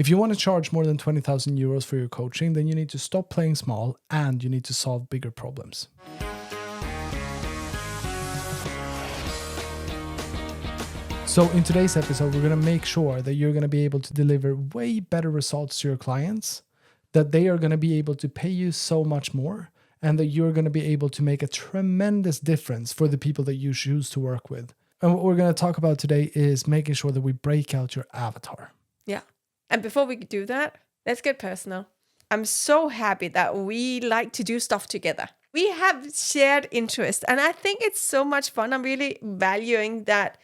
If you want to charge more than 20,000 euros for your coaching, then you need to stop playing small and you need to solve bigger problems. So in today's episode, we're going to make sure that you're going to be able to deliver way better results to your clients, that they are going to be able to pay you so much more, and that you're going to be able to make a tremendous difference for the people that you choose to work with. And what we're going to talk about today is making sure that we break out your avatar. Yeah. And before we do that, let's get personal. I'm so happy that we like to do stuff together. We have shared interest, and I think it's so much fun. I'm really valuing that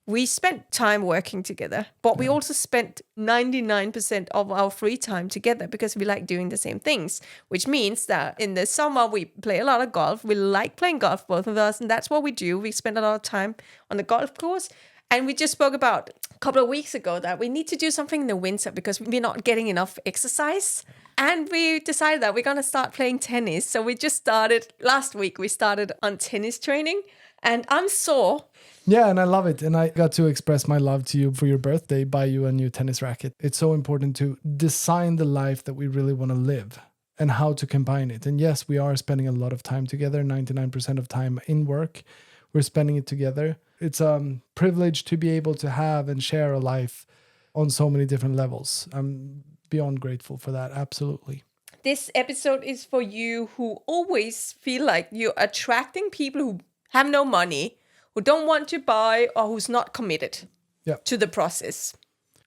we spent time working together, but we also spent 99% of our free time together because we like doing the same things, which means that in the summer, we play a lot of golf. We like playing golf, both of us, and that's what we do. We spend a lot of time on the golf course. And we just spoke about a couple of weeks ago that we need to do something in the winter because we're not getting enough exercise. And we decided that we're going to start playing tennis. So we just started, last week, we started on tennis training. And I'm sore. Yeah, and I love it. And I got to express my love to you for your birthday, buy you a new tennis racket. It's so important to design the life that we really want to live and how to combine it. And yes, we are spending a lot of time together, 99% of time in work. We're spending it together. It's a privilege to be able to have and share a life on so many different levels. I'm beyond grateful for that. Absolutely. This episode is for you who always feel like you're attracting people who have no money, who don't want to buy, or who's not committed to the process.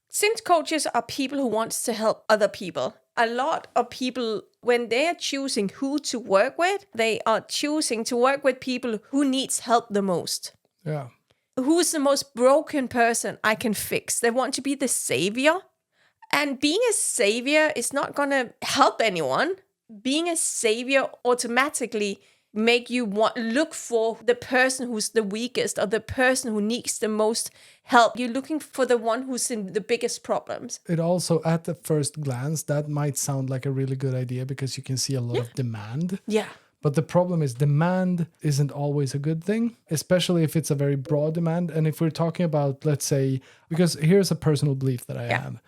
Since coaches are people who want to help other people, a lot of people, when they are choosing who to work with, they are choosing to work with people who needs help the most. Yeah. Who's the most broken person I can fix? They want to be the savior. And being a savior is not going to help anyone. Being a savior automatically make you look for the person who's the weakest or the person who needs the most help. You're looking for the one who's in the biggest problems. It also, at the first glance, that might sound like a really good idea because you can see a lot of demand. Yeah. But the problem is demand isn't always a good thing, especially if it's a very broad demand. And if we're talking about, let's say, because here's a personal belief that I have.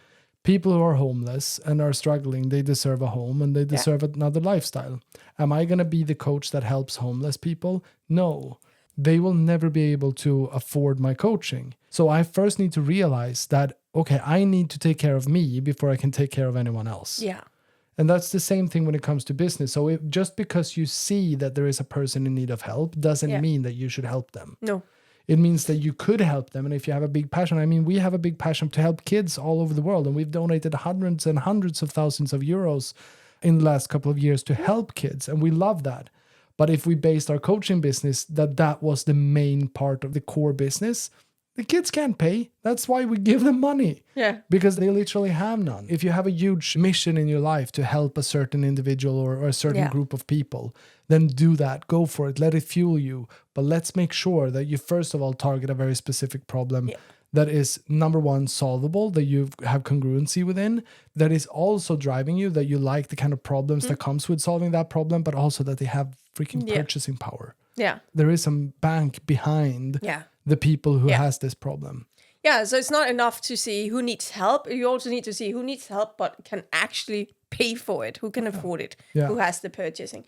People who are homeless and are struggling, they deserve a home and they deserve another lifestyle. Am I going to be the coach that helps homeless people? No. They will never be able to afford my coaching. So I first need to realize that, okay, I need to take care of me before I can take care of anyone else. Yeah. And that's the same thing when it comes to business. So just because you see that there is a person in need of help doesn't mean that you should help them. No. It means that you could help them. And if you have a big passion, I mean, we have a big passion to help kids all over the world. And we've donated hundreds and hundreds of thousands of euros in the last couple of years to help kids. And we love that. But if we based our coaching business that was the main part of the core business, the kids can't pay. That's why we give them money. Yeah. Because they literally have none. If you have a huge mission in your life to help a certain individual or a certain group of people, then do that. Go for it. Let it fuel you. But let's make sure that you first of all target a very specific problem that is, number one, solvable, that you have congruency within, that is also driving you, that you like the kind of problems that comes with solving that problem, but also that they have freaking purchasing power. Yeah. There is some bank behind the people who has this problem. Yeah, so it's not enough to see who needs help. You also need to see who needs help but can actually pay for it, who can afford it, who has the purchasing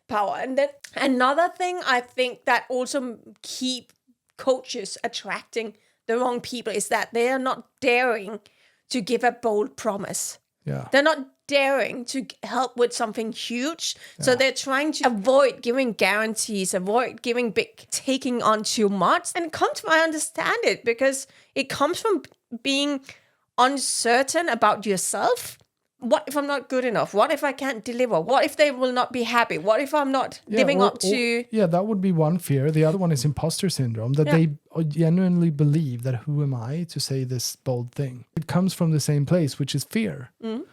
power. And then another thing I think that also keep coaches attracting the wrong people is that they are not daring to give a bold promise. Yeah. They're not daring to help with something huge. So they're trying to avoid giving guarantees, avoid giving taking on too much. And it comes from, I understand it, because it comes from being uncertain about yourself. What if I'm not good enough? What if I can't deliver? What if they will not be happy? What if I'm not living up to... Yeah, that would be one fear. The other one is imposter syndrome, that they genuinely believe that who am I to say this bold thing? It comes from the same place, which is fear. Mm.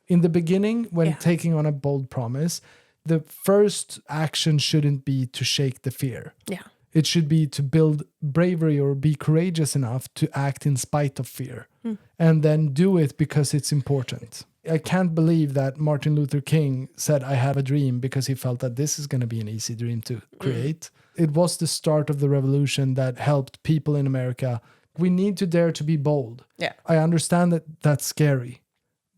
In the beginning, when taking on a bold promise, the first action shouldn't be to shake the fear. Yeah. It should be to build bravery or be courageous enough to act in spite of fear. And then do it because it's important. I can't believe that Martin Luther King said, I have a dream, because he felt that this is going to be an easy dream to create. It was the start of the revolution that helped people in America. We need to dare to be bold. Yeah. I understand that that's scary.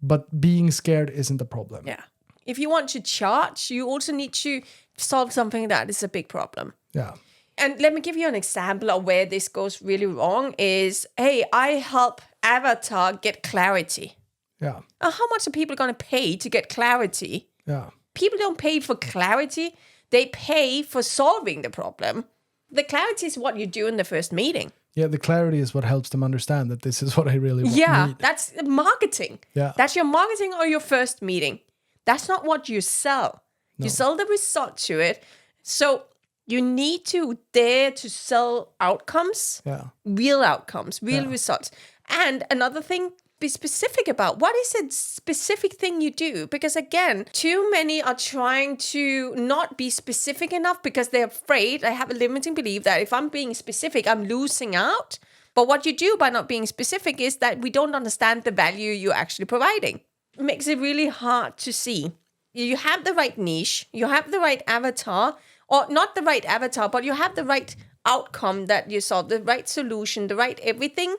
but being scared isn't a problem. Yeah. If you want to charge, you also need to solve something that is a big problem. Yeah. And let me give you an example of where this goes really wrong is, hey, I help Avatar get clarity. Yeah. How much are people going to pay to get clarity? Yeah. People don't pay for clarity. They pay for solving the problem. The clarity is what you do in the first meeting. Yeah, the clarity is what helps them understand that this is what I really need. That's marketing. Yeah. That's your marketing or your first meeting. That's not what you sell. No. You sell the result to it. So you need to dare to sell outcomes, real outcomes, real results. And another thing, be specific about what is a specific thing you do. Because again, too many are trying to not be specific enough because they're afraid. I have a limiting belief that if I'm being specific, I'm losing out. But what you do by not being specific is that we don't understand the value you're actually providing. It makes it really hard to see. You have the right niche, you have the right avatar, or not the right avatar, but you have the right outcome that you solve, the right solution, the right everything.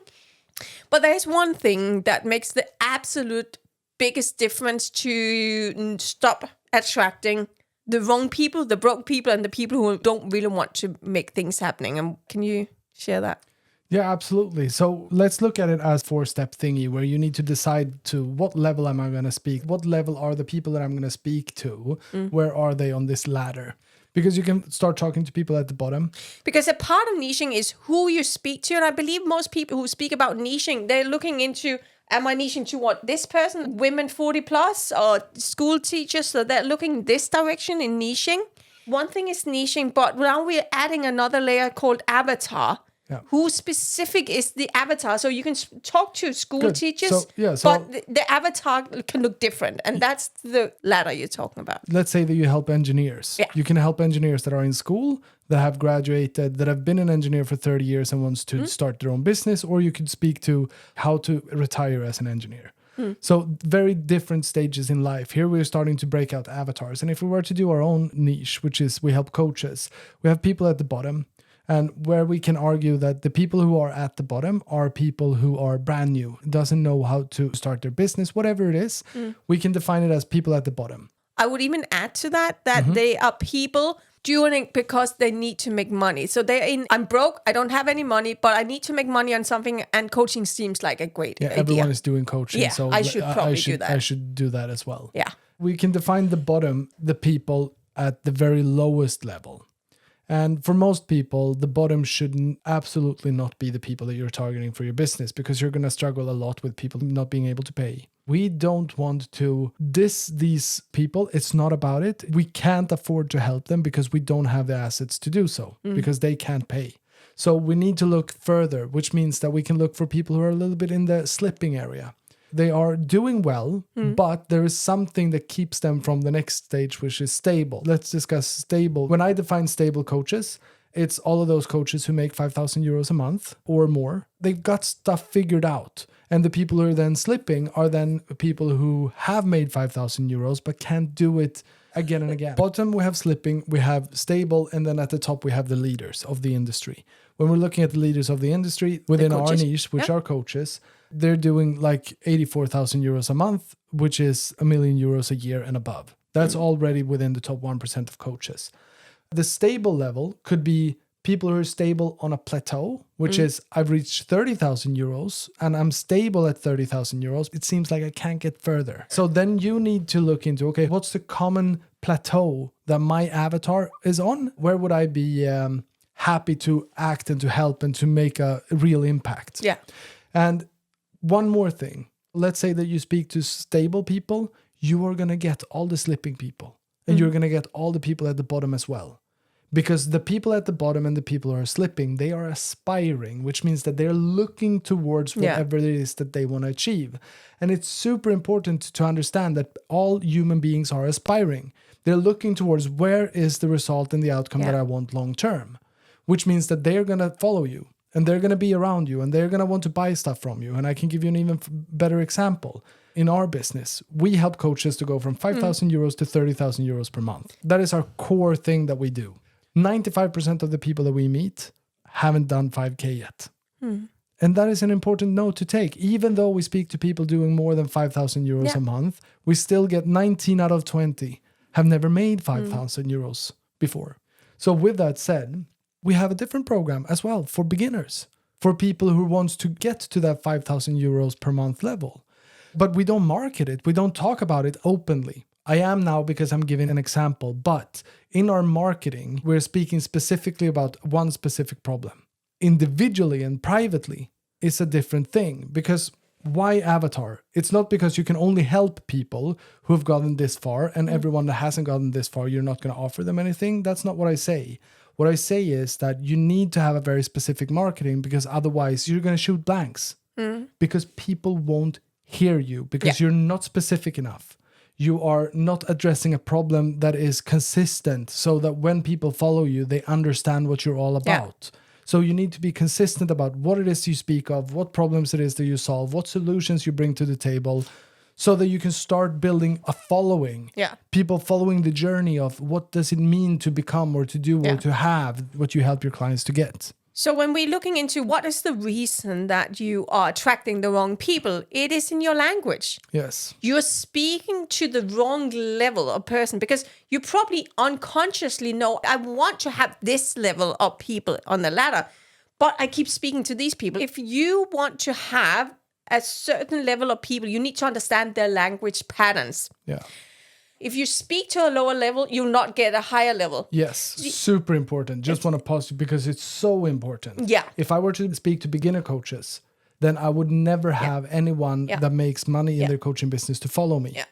But there's one thing that makes the absolute biggest difference to stop attracting the wrong people, the broke people, and the people who don't really want to make things happening. And can you share that? Yeah, absolutely. So let's look at it as 4-step thingy where you need to decide to what level am I going to speak? What level are the people that I'm going to speak to? Where are they on this ladder? Because you can start talking to people at the bottom. Because a part of niching is who you speak to. And I believe most people who speak about niching, they're looking into, am I niching to what? This person, women 40 plus or school teachers. So they're looking this direction in niching. One thing is niching, but now we're adding another layer called avatar. Yeah. Who specific is the avatar? So you can talk to school teachers, but the avatar can look different. And that's the ladder you're talking about. Let's say that you help engineers. Yeah. You can help engineers that are in school, that have graduated, that have been an engineer for 30 years and wants to start their own business. Or you could speak to how to retire as an engineer. So very different stages in life. Here we're starting to break out avatars. And if we were to do our own niche, which is we help coaches, we have people at the bottom. And where we can argue that the people who are at the bottom are people who are brand new, doesn't know how to start their business, whatever it is, we can define it as people at the bottom. I would even add to that they are people doing it because they need to make money. So they're in, I'm broke, I don't have any money, but I need to make money on something, and coaching seems like a great idea. Everyone is doing coaching. Yeah, so I should probably do that. I should do that as well. Yeah. We can define the bottom, the people at the very lowest level. And for most people, the bottom should absolutely not be the people that you're targeting for your business, because you're going to struggle a lot with people not being able to pay. We don't want to diss these people. It's not about it. We can't afford to help them because we don't have the assets to do so, because they can't pay. So we need to look further, which means that we can look for people who are a little bit in the slipping area. They are doing well, but there is something that keeps them from the next stage, which is stable. Let's discuss stable. When I define stable coaches, it's all of those coaches who make 5,000 euros a month or more. They've got stuff figured out. And the people who are then slipping are then people who have made 5,000 euros, but can't do it again and again. Bottom, we have slipping, we have stable, and then at the top, we have the leaders of the industry. When we're looking at the leaders of the industry within our niche, which are coaches, they're doing like 84,000 euros a month, which is 1 million euros a year and above. That's already within the top 1% of coaches. The stable level could be people who are stable on a plateau, which is I've reached 30,000 euros and I'm stable at 30,000 euros. It seems like I can't get further. So then you need to look into, okay, what's the common plateau that my avatar is on? Where would I be happy to act and to help and to make a real impact? Yeah. And one more thing, let's say that you speak to stable people, you are going to get all the slipping people and you're going to get all the people at the bottom as well. Because the people at the bottom and the people who are slipping, they are aspiring, which means that they're looking towards whatever it is that they want to achieve. And it's super important to understand that all human beings are aspiring. They're looking towards where is the result and the outcome that I want long term, which means that they're going to follow you. And they're going to be around you and they're going to want to buy stuff from you. And I can give you an even better example. In our business, we help coaches to go from 5,000 euros to 30,000 euros per month. That is our core thing that we do. 95% of the people that we meet haven't done 5K yet. And that is an important note to take. Even though we speak to people doing more than 5,000 euros a month, we still get 19 out of 20 have never made 5,000 euros before. So with that said, we have a different program as well for beginners, for people who wants to get to that 5,000 euros per month level. But we don't market it. We don't talk about it openly. I am now because I'm giving an example. But in our marketing, we're speaking specifically about one specific problem. Individually and privately, it's a different thing. Because why avatar? It's not because you can only help people who have gotten this far, and everyone that hasn't gotten this far, you're not going to offer them anything. That's not what I say. What I say is that you need to have a very specific marketing, because otherwise you're going to shoot blanks. Because people won't hear you, because you're not specific enough. You are not addressing a problem that is consistent, so that when people follow you, they understand what you're all about. So you need to be consistent about what it is you speak of, what problems it is that you solve, what solutions you bring to the table, so that you can start building a following. People following the journey of what does it mean to become or to do or to have what you help your clients to get. So when we're looking into what is the reason that you are attracting the wrong people, it is in your language. Yes. You're speaking to the wrong level of person, because you probably unconsciously know, I want to have this level of people on the ladder, but I keep speaking to these people. If you want to have a certain level of people, you need to understand their language patterns. Yeah. If you speak to a lower level, you'll not get a higher level. Yes, super important. Just want to pause because it's so important. Yeah. If I were to speak to beginner coaches, then I would never have anyone that makes money in their coaching business to follow me. Yeah.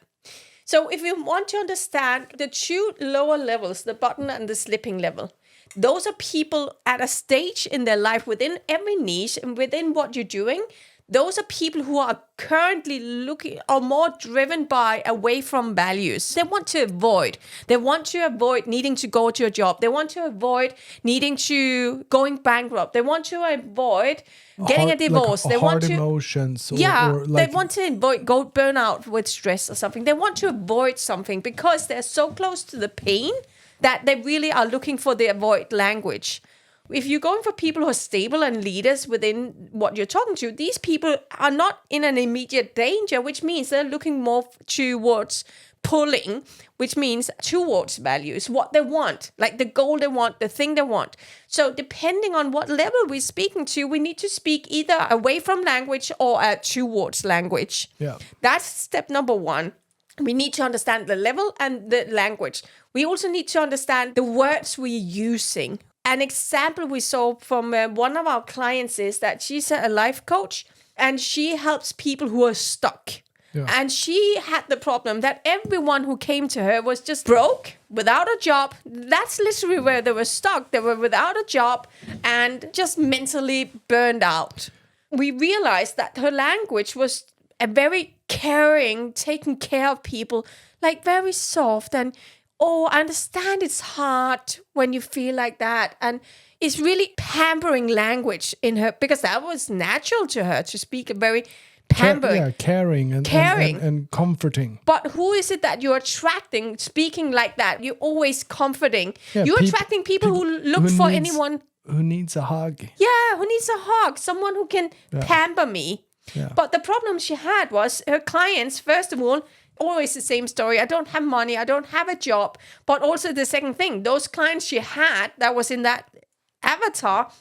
So if you want to understand the two lower levels, the bottom and the slipping level, those are people at a stage in their life within every niche and within what you're doing. Those are people who are currently looking or more driven by away from values. They want to avoid. They want to avoid needing to go to a job. They want to avoid needing to going bankrupt. They want to avoid getting a divorce. Like they want to emotions. they want to avoid go burn out with stress or something. They want to avoid something because they're so close to the pain that they really are looking for the avoid language. If you're going for people who are stable and leaders within what you're talking to, these people are not in an immediate danger, which means they're looking more towards pulling, which means towards values, what they want, like the goal they want, the thing they want. So depending on what level we're speaking to, we need to speak either away from language or towards language. Yeah. That's step number one. We need to understand the level and the language. We also need to understand the words we're using. An example we saw from one of our clients is that she's a life coach and she helps people who are stuck. Yeah. And she had the problem that everyone who came to her was just broke, without a job. That's literally where they were stuck. They were without a job and just mentally burned out. We realized that her language was a very caring, taking care of people, like very soft and I understand it's hard when you feel like that. And it's really pampering language in her, because that was natural to her to speak a very pampering. Caring and comforting. But who is it that you're attracting speaking like that? You're always comforting. You're attracting people who look for anyone. Who needs a hug. Yeah, who needs a hug. Someone who can pamper me. Yeah. But the problem she had was her clients, first of all, always the same story. I don't have money. I don't have a job. But also the second thing, those clients she had that was in that avatar,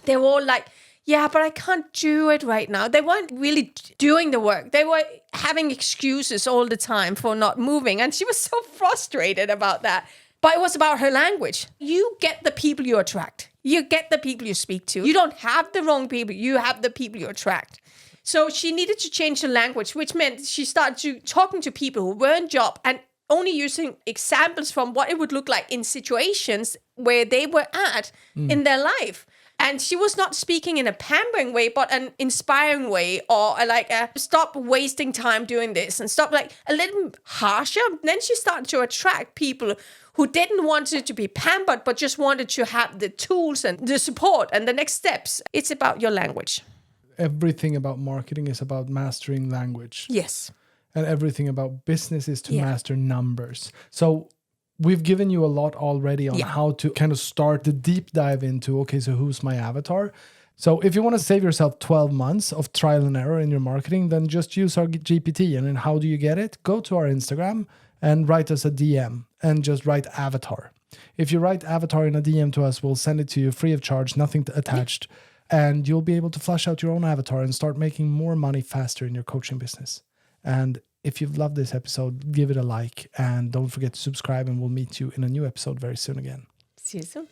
they were all like, yeah, but I can't do it right now. They weren't really doing the work. They were having excuses all the time for not moving. And she was so frustrated about that. But it was about her language. You get the people you attract. You get the people you speak to. You don't have the wrong people. You have the people you attract. So she needed to change her language, which meant she started talking to people who were in job and only using examples from what it would look like in situations where they were at in their life. And she was not speaking in a pampering way, but an inspiring way, or like a stop wasting time doing this and stop, like a little harsher. Then she started to attract people who didn't want it to be pampered, but just wanted to have the tools and the support and the next steps. It's about your language. Everything about marketing is about mastering language. Yes. And everything about business is to master numbers. So we've given you a lot already on how to kind of start the deep dive into, okay, so who's my avatar? So if you want to save yourself 12 months of trial and error in your marketing, then just use our GPT. And then how do you get it? Go to our Instagram and write us a DM and just write avatar. If you write avatar in a DM to us, we'll send it to you free of charge, nothing attached. And you'll be able to flush out your own avatar and start making more money faster in your coaching business. And if you've loved this episode, give it a like and don't forget to subscribe, and we'll meet you in a new episode very soon again. See you soon.